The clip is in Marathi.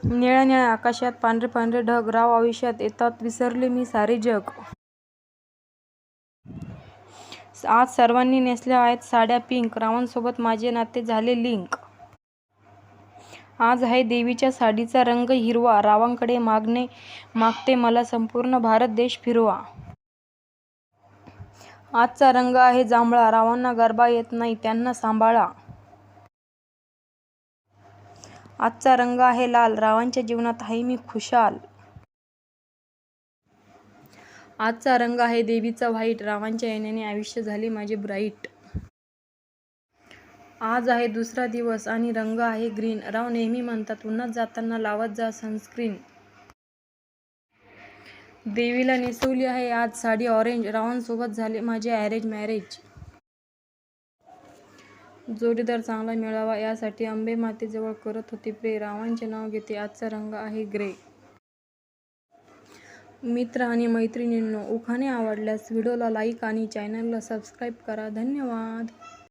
निळ्या निळ्या आकाशात पांढरे पांढरे ढग, राव आयुष्यात येतात विसरले मी सारे जग. आज सर्वांनी नेसल्या आहेत साड्या पिंक, रावांसोबत माझे नाते झाले लिंक. आज आहे देवीच्या साडीचा रंग हिरवा, रावांकडे मागते मला संपूर्ण भारत देश फिरवा. आजचा रंग आहे जांभळा, रावांना गरबा येत नाही त्यांना सांभाळा. आजचा रंग आहे लाल, रावांच्या जीवनात आहे मी खुशाल. आजचा रंग आहे देवीचा व्हाईट, रावांच्या येण्याने आयुष्य झाले माझे ब्राईट. आज आहे दुसरा दिवस आणि रंग आहे ग्रीन, राव नेहमी म्हणतात उन्हात जाताना लावत जा सनस्क्रीन. देवीला नेसवली आहे आज साडी ऑरेंज, रावांसोबत झाले माझे अरेंज मॅरेज. जोडीदार चांगला मिळावा यासाठी अंबे मातेजवळ करत होते प्रे, रावांचे नाव घेते आजचा रंग आहे ग्रे. मित्र आणि मैत्रिणींनो, उखाणे आवडल्यास व्हिडिओला लाईक आणि चॅनलला सबस्क्राईब करा. धन्यवाद.